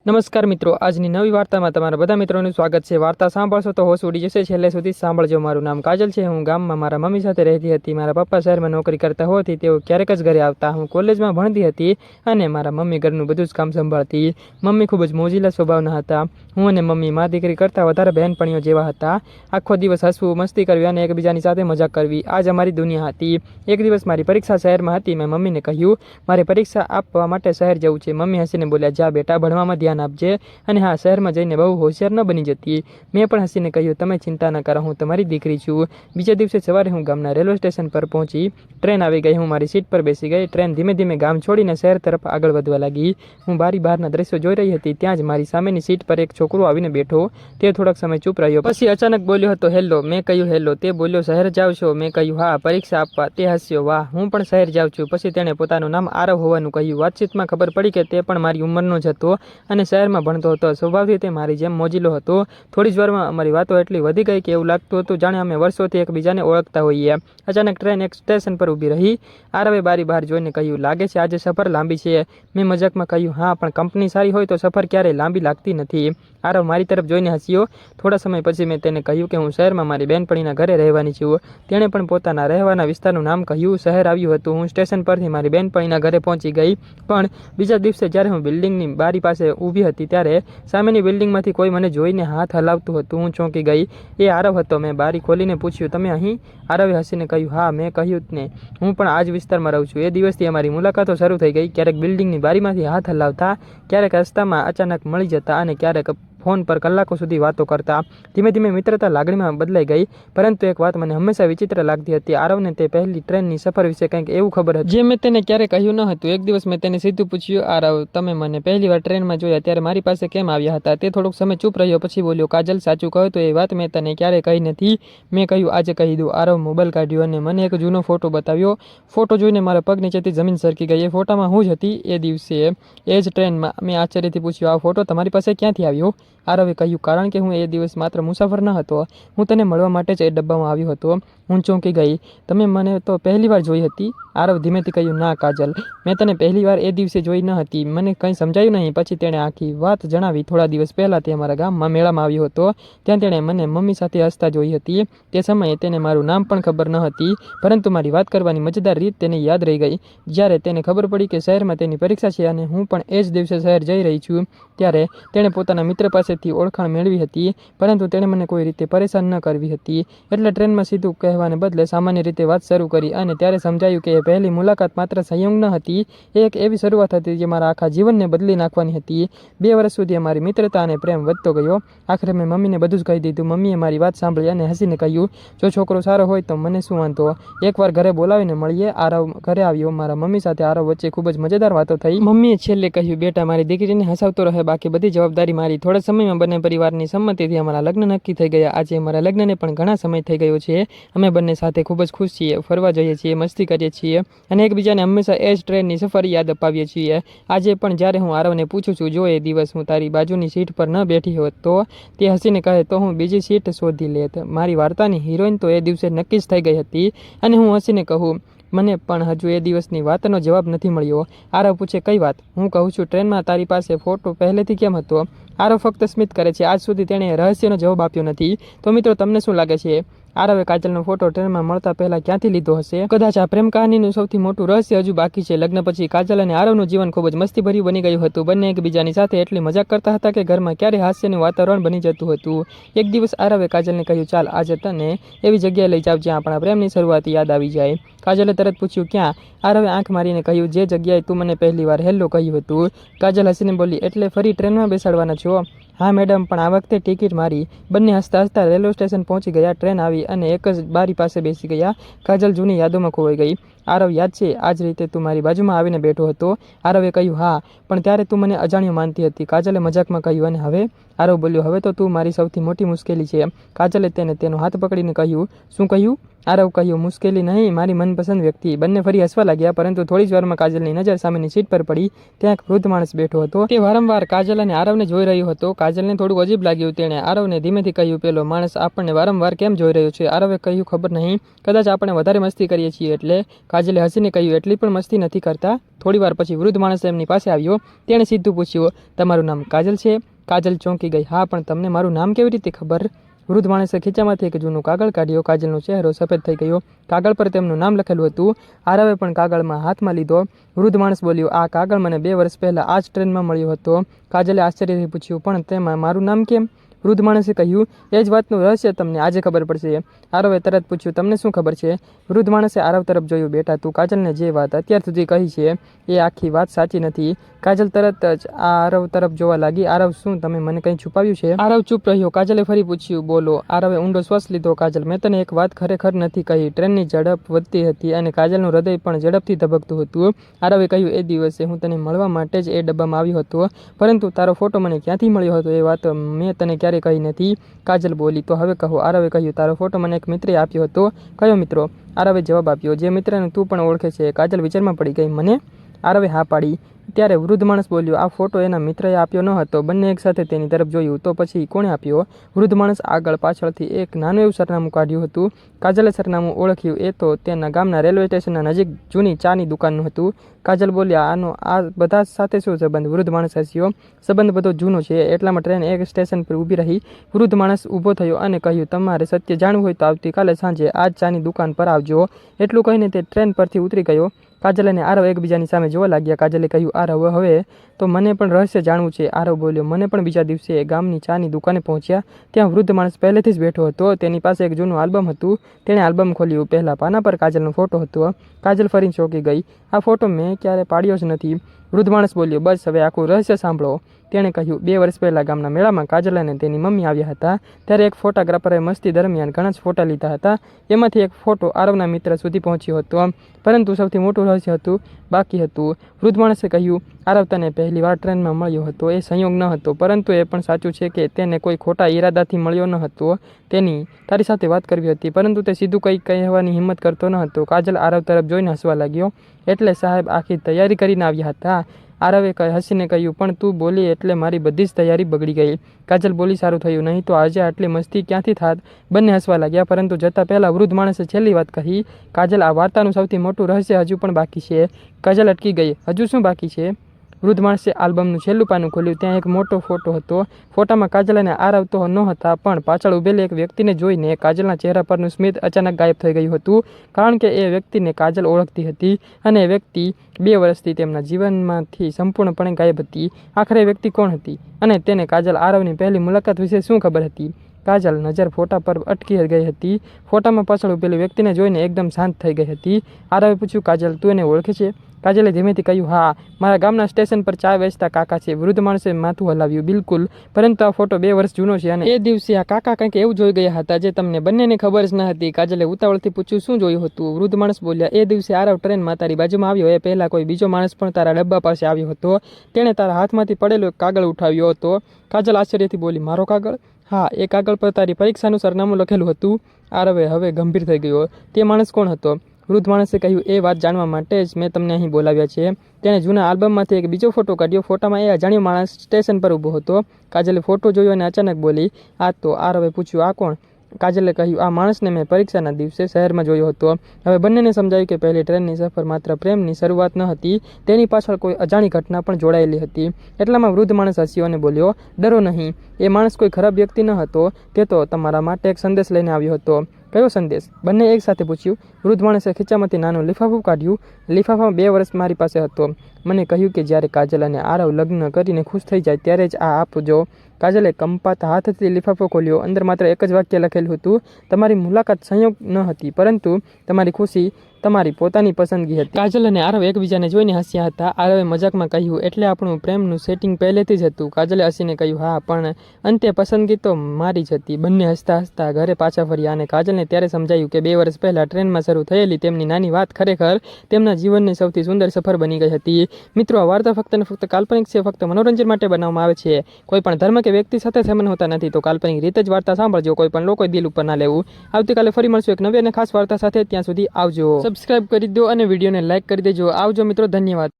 નમસ્કાર મિત્રો, આજની નવી વાર્તામાં તમારા બધા મિત્રોનું સ્વાગત છે। વાર્તા સાંભળશો તો હોશ ઉડી જશે, છેલ્લે સુધી સાંભળજો। મારું નામ કાજલ છે। હું ગામમાં મારા મમ્મી સાથે રહેતી હતી। મારા પપ્પા શહેરમાં નોકરી કરતા હોવાથી તેઓ ક્યારેક જ ઘરે આવતા। હું કોલેજમાં ભણતી હતી અને મારા મમ્મી ઘરનું બધું જ કામ સંભાળતી। મમ્મી ખૂબ જ મોજીલા સ્વભાવના હતા। હું અને મમ્મી મા દીકરી કરતાં વધારે બહેનપણીઓ જેવા હતા। આખો દિવસ હસવું, મસ્તી કરવી અને એકબીજાની સાથે મજાક કરવી, આ જ અમારી દુનિયા હતી। એક દિવસ મારી પરીક્ષા શહેરમાં હતી। મેં મમ્મીને કહ્યું, મારે પરીક્ષા આપવા માટે શહેર જવું છે। મમ્મી હસીને બોલ્યા, જા બેટા, ભણવામાં ધ્યાન આપજે અને હા, શહેરમાં જઈને બહુ હોશિયાર ન બની જતી। મેં પણ હસીને કહ્યું, તમે ચિંતા ન કરો, હું તમારી દીકરી છું। બીજા દિવસે સવારે હું ગામના રેલવે સ્ટેશન પર પહોંચી। ટ્રેન આવી ગઈ। હું મારી સીટ પર બેસી ગઈ। ટ્રેન ધીમે ધીમે ગામ છોડીને શહેર તરફ આગળ વધવા લાગી। હું બારી બહારના દ્રશ્યો જોઈ રહી હતી। ત્યાં જ મારી સામેની સીટ પર એક છોકરો આવીને બેઠો। તે થોડોક સમય ચૂપ રહ્યો, પછી અચાનક બોલ્યો હતો, હેલો। મેં કહ્યું, હેલો। તે બોલ્યો, શહેર જાવ છો? મેં કહ્યું, હા, પરીક્ષા આપવા। તે હસ્યો, વાહ, હું પણ શહેર જાઉં છું। પછી તેણે પોતાનું નામ આરવ હોવાનું કહ્યું। વાતચીતમાં ખબર પડી કે તે પણ મારી ઉંમરનો જ હતો અને શહેરમાં ભણતો હતો। સ્વભાવથી તે મારી જેમ મોજીલો હતો। થોડી જ વારમાં અમારી વાતો એટલી વધી ગઈ કે એવું લાગતું હતું જાણે અમે વર્ષોથી એકબીજાને ઓળખતા હોઈએ। અચાનક ટ્રેન એક સ્ટેશન પર ઊભી રહી। આરવે બારી બહાર જોઈને કહ્યું, લાગે છે આજે સફર લાંબી છે? મેં મજાકમાં કહ્યું, હા, પણ કંપની સારી હોય તો સફર ક્યારેય લાંબી લાગતી નથી। આરવ મારી તરફ જોઈને હસ્યો। થોડા સમય પછી મેં તેને કહ્યું કે હું શહેરમાં મારી બહેનપણીના ઘરે રહેવાની છું। તેણે પણ પોતાના રહેવાના વિસ્તારનું નામ કહ્યું। શહેર આવ્યું હતું। હું સ્ટેશન પરથી મારી બહેનપણીના ઘરે પહોંચી ગઈ। પણ બીજા દિવસે જ્યારે હું બિલ્ડિંગની બારી પાસે ઊભી હતી ત્યારે સામેની બિલ્ડિંગમાંથી કોઈ મને જોઈને હાથ હલાવતું હતું। હું ચોંકી ગઈ। એ આરવ હતો। મેં બારી ખોલીને પૂછ્યું, તમે અહીં? આરવે હસીને કહ્યું, હા, મેં કહ્યું ને, હું પણ આ જ વિસ્તારમાં રહું છું। એ દિવસથી અમારી મુલાકાતો શરૂ થઈ ગઈ। ક્યારેક બિલ્ડિંગની બારીમાંથી હાથ હલાવતા, ક્યારેક રસ્તામાં અચાનક મળી જતા અને ક્યારેક ફોન પર કલાકો સુધી વાતો કરતા। ધીમે ધીમે મિત્રતા લાગણીમાં બદલાઈ ગઈ। પરંતુ એક વાત મને હંમેશા વિચિત્ર લાગતી હતી। આરવને તે પહેલી ટ્રેનની સફર વિશે કંઈક એવું ખબર હતી જે મેં તેને ક્યારેય કહ્યું ન હતું। એક દિવસ મેં તેને સીધું પૂછ્યું, આરવ, તમે મને પહેલી વાર ટ્રેનમાં જોયા ત્યારે મારી પાસે કેમ આવ્યા હતા? તે થોડોક સમય ચૂપ રહ્યો, પછી બોલ્યો, કાજલ, સાચું કહો તો એ વાત મેં તને ક્યારેય કહી નથી। મેં કહ્યું, આજે કહી દઉં। આરવ મોબાઈલ કાઢ્યો અને મને એક જૂનો ફોટો બતાવ્યો। ફોટો જોઈને મારા પગ નીચેથી જમીન સરકી ગઈ। એ ફોટામાં હું જ હતી, એ દિવસે, એ જ ટ્રેનમાં। મેં આશ્ચર્યથી પૂછ્યું, આ ફોટો તમારી પાસે ક્યાંથી આવ્યો? આરવે કહ્યું, કારણ કે હું એ દિવસ માત્ર મુસાફર ન હતો, હું તને મળવા માટે જ એ ડબ્બામાં આવ્યો હતો। હું ચોંકી ગઈ, તમે મને તો પહેલી વાર જોઈ હતી? આરવ ધીમેથી કહ્યું, ના કાજલ, મેં તને પહેલી વાર એ દિવસે જોઈ ન હતી। મને કંઈ સમજાયું નહીં। પછી તેણે આખી વાત જણાવી। થોડા દિવસ પહેલાં તે અમારા ગામમાં મેળામાં આવ્યો હતો। ત્યાં તેણે મને મમ્મી સાથે હસતા જોઈ હતી। તે સમયે તેને મારું નામ પણ ખબર ન હતી, પરંતુ મારી વાત કરવાની મજેદાર રીત તેને યાદ રહી ગઈ। જ્યારે તેને ખબર પડી કે શહેરમાં તેની પરીક્ષા છે અને હું પણ એ જ દિવસે શહેર જઈ રહી છું, ત્યારે તેણે પોતાના મિત્ર પાસેથી ઓળખાણ મેળવી હતી, પરંતુ તેણે મને કોઈ રીતે પરેશાન ન કરવી હતી। એટલે ટ્રેનમાં સીધું કહેવાને બદલે સામાન્ય રીતે વાત શરૂ કરી અને ત્યારે સમજાયું કે એ પહેલી મુલાકાત માત્ર સંયોગ ન હતી, એ એક એવી શરૂઆત હતી જે મારા આખા જીવનને બદલી નાખવાની હતી। 2 વર્ષ સુધી અમારી મિત્રતા અને પ્રેમ વધતો ગયો। આખરે મેં મમ્મીને બધું જ કહી દીધું। મમ્મીએ મારી વાત સાંભળી અને હસીને કહ્યું, જો છોકરો સારો હોય તો મને શું વાંધો, એકવાર ઘરે બોલાવીને મળીએ। આરવ ઘરે આવ્યો। મારા મમ્મી સાથે આરવ વચ્ચે ખૂબ જ મજેદાર વાતો થઈ। મમ્મીએ છેલ્લે કહ્યું, બેટા, મારી દીકરીને હસાવતો રહે, બાકી બધી જવાબદારી મારી। થોડા સમયમાં બંને પરિવારની સંમતિથી અમારા લગ્ન નક્કી થઈ ગયા। આજે અમારા લગ્નને પણ ઘણા સમય થઈ ગયો છે। અમે બંને સાથે ખૂબ જ ખુશ છીએ, ફરવા જઈએ છીએ, મસ્તી કરીએ છીએ અને એકબીજાને હંમેશા એ જ ટ્રેનની સફર યાદ અપાવીએ છીએ। આજે પણ જ્યારે હું આરવને પૂછું છું, જો એ દિવસ હું તારી બાજુની સીટ પર ન બેઠી હોત તો? તે હસીને કહે, તો હું બીજી સીટ શોધી લેત। મારી વાર્તાની હિરોઈન તો એ દિવસે નક્કી જ થઈ ગઈ હતી અને હું હસીને કહું, મને પણ હજુ એ દિવસની વાતનો જવાબ નથી મળ્યો। આરવ પૂછે, કઈ વાત? હું કહું છું, ટ્રેનમાં તારી પાસે ફોટો પહેલેથી કેમ હતો? આરવ ફક્ત સ્મિત કરે છે। આજ સુધી તેણે રહસ્યનો જવાબ આપ્યો નથી। તો મિત્રો, તમને શું લાગે છે, આરવે કાજલનો ફોટો ટ્રેનમાં મળતા પહેલા ક્યાંથી લીધો હશે? કદાચ આ પ્રેમ કહાનીનું સૌથી મોટું રહસ્ય હજુ બાકી છે। લગ્ન પછી કાજલ અને આરવનું જીવન ખૂબ જ મસ્તીભર્યું બની ગયું હતું। બંને એકબીજાની સાથે એટલી મજાક કરતા હતા કે ઘરમાં ક્યારેય હાસ્યનું વાતાવરણ બની જતું હતું। એક દિવસ આરવે કાજલને કહ્યું, ચાલ આજે તને એવી જગ્યાએ લઈ જાવ જ્યાં આપણા પ્રેમની શરૂઆત યાદ આવી જાય। કાજલે તરત પૂછ્યું, ક્યાં? આરવે આંખ મારીને કહ્યું, જે જગ્યાએ તું મને પહેલી વાર હેલો કહ્યું હતું। કાજલ હસીને બોલી, એટલે ફરી ટ્રેનમાં બેસાડવાના છો? હા મેડમ, પણ આ વખતે ટિકિટ મારી। બંને હસતા હસતા રેલવે સ્ટેશન પહોંચી ગયા। ટ્રેન આવી અને એક જ બારી પાસે બેસી ગયા। કાજલ જૂની યાદોમાં ખોવાઈ ગઈ। આરવ, યાદ છે આ જ રીતે તું મારી બાજુમાં આવીને બેઠો હતો? આરવે કહ્યું, હા, પણ ત્યારે તું મને અજાણ્યો માનતી હતી। કાજલે મજાકમાં કહ્યું, અને હવે? આરવ બોલ્યો, હવે તો તું મારી સૌથી મોટી મુશ્કેલી છે। કાજલે તેનો હાથ પકડીને કહ્યું, શું કહ્યું? આરવ કહ્યું, મુશ્કેલી નહીં, મારી મનપસંદ વ્યક્તિ। બંને ફરી હસવા લાગ્યા, પરંતુ થોડી જ વારમાં કાજલની નજર સામેની સીટ પર પડી। ત્યાં એક વૃદ્ધ માણસ બેઠો હતો। તે વારંવાર કાજલ અને આરવને જોઈ રહ્યો હતો। કાજલને થોડું અજીબ લાગ્યું। તેણે આરવને ધીમેથી કહ્યું, પેલો માણસ આપણને વારંવાર કેમ જોઈ રહ્યો છે? આરવે કહ્યું, ખબર નહીં, કદાચ આપણે વધારે મસ્તી કરીએ છીએ એટલે। કાજલે હસીને કહ્યું, એટલી પણ મસ્તી નથી કરતા. થોડીવાર પછી વૃદ્ધ માણસ એમની પાસે આવ્યો. તેણે સીધું પૂછ્યું, તમારું નામ કાજલ છે? કાજલ ચોંકી ગઈ. હા, પણ તમને મારું નામ કેવી રીતે ખબર? વૃદ્ધ માણસે ખીચામાંથી એક જૂનું કાગળ કાઢ્યો. કાજલનો ચહેરો સફેદ થઈ ગયો. કાગળ પર તેમનું નામ લખેલું હતું. આરવે પણ કાગળમાં હાથમાં લીધો. વૃદ્ધ માણસ બોલ્યો, આ કાગળ મને 2 વર્ષ પહેલાં આ જ ટ્રેનમાં મળ્યો હતો. કાજલે આશ્ચર્યથી પૂછ્યું, પણ તેમાં મારું નામ કેમ? વૃદ્ધ માણસે કહ્યું, એ જ વાતનું રહસ્ય તમને આજે ખબર પડશે. આરવે તરત પૂછ્યું, તમને શું ખબર છે? વૃદ્ધ માણસે આરવ તરફ જોયું. બેટા, તું કાજલને જે વાત અત્યાર સુધી કહી છે એ આખી વાત સાચી નથી. કાજલ તરત જ આરવ તરફ જોવા લાગી. આરવ, શું તમે મને કંઈ છુપાવ્યું છે? આરવ ચૂપ રહ્યો. કાજલે ફરી પૂછ્યું, બોલો. આરવે ઊંડો શ્વાસ લીધો. કાજલ, મેં તને એક વાત ખરેખર નથી કહી. ટ્રેનની ઝડપ વધતી હતી અને કાજલનું હૃદય પણ ઝડપથી ધબકતું હતું. આરવે કહ્યું, એ દિવસે હું તને મળવા માટે જ એ ડબ્બામાં આવ્યો હતો, પરંતુ તારો ફોટો મને ક્યાંથી મળ્યો હતો એ વાત મેં તને ક્યારેય કહી નથી. કાજલ બોલી, તો હવે કહો. આરવે કહ્યું, તારો ફોટો મને એક મિત્રે આપ્યો હતો. કયો મિત્રો? આરવે જવાબ આપ્યો, જે મિત્રને તું પણ ઓળખે છે. કાજલ વિચારમાં પડી ગઈ. મને? આરવે હા પાડી. ત્યારે વૃદ્ધ માણસ બોલ્યો, આ ફોટો એના મિત્રએ આપ્યો ન હતો. બંને એકસાથે તેની તરફ જોયું. તો પછી કોણે આપ્યો? વૃદ્ધ માણસ આગળ પાછળથી એક નાનું એવું સરનામું કાઢ્યું હતું. કાજલે સરનામું ઓળખ્યું. એ તો તેના ગામના રેલવે સ્ટેશનના નજીક જૂની ચાની દુકાનનું હતું. કાજલ બોલ્યા, આનો આ બધા સાથે શું સંબંધ? વૃદ્ધ માણસ હસ્યો. સંબંધ બધો જૂનો છે. એટલામાં ટ્રેન એક સ્ટેશન પર ઊભી રહી. વૃદ્ધ માણસ ઊભો થયો અને કહ્યું, તમારે સત્ય જાણવું હોય તો આવતીકાલે સાંજે આ જ ચાની દુકાન પર આવજો. એટલું કહીને તે ટ્રેન પરથી ઉતરી ગયો. કાજલ અને આરવ એકબીજાની સામે જોવા લાગ્યા. કાજલે કહ્યું, આરવ, હવે તો મને પણ રહસ્ય જાણવું છે. આરવ બોલ્યો, મને પણ. બીજા દિવસે ગામની ચાની દુકાને પહોંચ્યા. ત્યાં વૃદ્ધ માણસ પહેલેથી જ બેઠો હતો. તેની પાસે એક જૂનું આલ્બમ હતું. તેણે આલ્બમ ખોલ્યું. પહેલા પાના પર કાજલનો ફોટો હતો. કાજલ ફરી ચોંકી ગઈ. આ ફોટો મેં ક્યારે પાડ્યો જ નથી. વૃદ્ધ માણસ બોલ્યો, બસ હવે આખું રહસ્ય સાંભળો. તેણે કહ્યું, 2 વર્ષ પહેલાં ગામના મેળામાં કાજલ અને તેની મમ્મી આવ્યા હતા. ત્યારે એક ફોટોગ્રાફરે મસ્તી દરમિયાન ઘણા જ ફોટા લીધા હતા. એમાંથી એક ફોટો આરવના મિત્ર સુધી પહોંચ્યો હતો, પરંતુ સૌથી મોટું રહસ્ય હતું બાકી હતું. વૃદ્ધ માણસે કહ્યું, આરવ તને પહેલી વાર ટ્રેનમાં મળ્યો હતો. એ સંયોગ ન હતો, પરંતુ એ પણ સાચું છે કે તેને કોઈ ખોટા ઈરાદાથી મળ્યો ન હતો. તેની તારી સાથે વાત કરવી હતી, પરંતુ તે સીધું કંઈ કહેવાની હિંમત કરતો ન હતો. કાજલ આરવ તરફ જોઈને હસવા લાગ્યો. એટલે સાહેબ આખી તૈયારી કરીને આવ્યા હતા? આરવે હસીને કહ્યું, પણ તું બોલી એટલે મારી બધી જ તૈયારી બગડી ગઈ. કાજલ બોલી, સારું થયું, નહીં તો આજે આટલી મસ્તી ક્યાંથી થાત? બંને હસવા લાગ્યા, પરંતુ જતાં પહેલાં વૃદ્ધ માણસે છેલ્લી વાત કહી, કાજલ, આ વાર્તાનું સૌથી મોટું રહસ્ય હજુ પણ બાકી છે. કાજલ અટકી ગઈ. હજુ શું બાકી છે? વૃદ્ધ માણસે આલ્બમનું છેલ્લું પાનું ખોલ્યું. ત્યાં એક મોટો ફોટો હતો. ફોટામાં કાજલ અને આરવ તો નહોતા, પણ પાછળ ઊભેલી એક વ્યક્તિને જોઈને કાજલના ચહેરા પરનું સ્મિત અચાનક ગાયબ થઈ ગયું હતું, કારણ કે એ વ્યક્તિને કાજલ ઓળખતી હતી અને એ વ્યક્તિ 2 વર્ષથી તેમના જીવનમાંથી સંપૂર્ણપણે ગાયબ હતી. આખરે એ વ્યક્તિ કોણ હતી અને તેને કાજલ આરવની પહેલી મુલાકાત વિશે શું ખબર હતી? કાજલ નજર ફોટા પર અટકી ગઈ હતી. ફોટામાં પાછળ ઊભેલી વ્યક્તિને જોઈને એકદમ શાંત થઈ ગઈ હતી. આરવે પૂછ્યું, કાજલ, તું એને ઓળખે છે? કાજલે ધીમેથી કહ્યું, હા, મારા ગામના સ્ટેશન પર ચા વેચતા કાકા છે. વૃદ્ધ માણસે માથું હલાવ્યું. બિલકુલ, પરંતુ આ ફોટો 2 વર્ષ જૂનો છે અને એ દિવસે આ કાકા કંઈક એવું જોઈ ગયા હતા જે તમને બંનેને ખબર જ ન હતી. કાજલે ઉતાવળથી પૂછ્યું, શું જોયું હતું? વૃદ્ધ માણસ બોલ્યા, એ દિવસે આરવ ટ્રેનમાં તારી બાજુમાં આવ્યો. એ પહેલાં કોઈ બીજો માણસ પણ તારા ડબ્બા પાસે આવ્યો હતો. તેણે તારા હાથમાંથી પડેલો એક કાગળ ઉઠાવ્યો હતો. કાજલ આશ્ચર્યથી બોલી, મારો કાગળ? હા, એ કાગળ પર તારી પરીક્ષાનું સરનામું લખેલું હતું. આરવે હવે ગંભીર થઈ ગયો. તે માણસ કોણ હતો? વૃદ્ધ માણસે કહ્યું, એ વાત જાણવા માટે જ મેં તમને અહીં બોલાવ્યા છે. તેણે જૂના આલ્બમમાંથી એક બીજો ફોટો કાઢ્યો. ફોટામાં એ અજાણ્યો માણસ સ્ટેશન પર ઊભો હતો. કાજલે ફોટો જોયો અને અચાનક બોલી, આ તો. આરવે પૂછ્યું, આ કોણ? કાજલે કહ્યું, આ માણસને મેં પરીક્ષાના દિવસે શહેરમાં જોયો હતો. હવે બંનેને સમજાયું કે પહેલી ટ્રેનની સફર માત્ર પ્રેમની શરૂઆત ન હતી, તેની પાછળ કોઈ અજાણી ઘટના પણ જોડાયેલી હતી. એટલામાં વૃદ્ધ માણસ હસ્યો અને બોલ્યો, ડરો નહીં, એ માણસ કોઈ ખરાબ વ્યક્તિ ન હતો. તે તો તમારા માટે એક સંદેશ લઈને આવ્યો હતો. કયો સંદેશ? બંને એક સાથે પૂછ્યું. વૃદ્ધ માણસે ખીચામાંથી નાનું લિફાફું કાઢ્યું. લિફાફામાં 2 વર્ષ મારી પાસે હતો. મને કહ્યું કે જ્યારે કાજલ અને આરવ લગ્ન કરીને ખુશ થઈ જાય ત્યારે જ આ આપજો. કાજલે કંપાતા હાથથી લિફાફો ખોલ્યો. અંદર માત્ર એક જ વાક્ય લખેલું હતું, તમારી મુલાકાત સંયોગ ન હતી, પરંતુ તમારી ખુશી તમારી પોતાની પસંદગી હતી. કાજલ અને આરવ એકબીજાને જોઈને હસ્યા હતા. આરવે મજાકમાં કહ્યું, એટલે આપણું પ્રેમનું સેટિંગ પહેલેથી જ હતું. કાજલે હસીને કહ્યું, હા, પણ અંતે પસંદગી તો મારી જ હતી. બંને હસતા હસતા ઘરે પાછા ફર્યા અને કાજલને ત્યારે સમજાયું કે 2 વર્ષ પહેલાં ટ્રેનમાં શરૂ થયેલી તેમની નાની વાત ખરેખર તેમના જીવનની સૌથી સુંદર સફર બની ગઈ હતી. મિત્રો, આ વાર્તા ફક્ત ને ફક્ત કાલ્પનિક છે, ફક્ત મનોરંજન માટે બનાવવામાં આવે છે. કોઈ પણ ધર્મ કે વ્યક્તિ સાથે સંબંધ હોતા નથી, તો કાલ્પનિક રીતે જ વાર્તા સાંભળજો. કોઈ પણ લોકો દિલ ઉપર ના લેવું. આવતીકાલે ફરી મળશું એક નવી અને ખાસ વાર્તા સાથે. ત્યાં સુધી આવજો. સબસ્ક્રાઇબ કરી દો અને વિડીયોને લાઇક કરી દેજો. આવજો મિત્રો, ધન્યવાદ.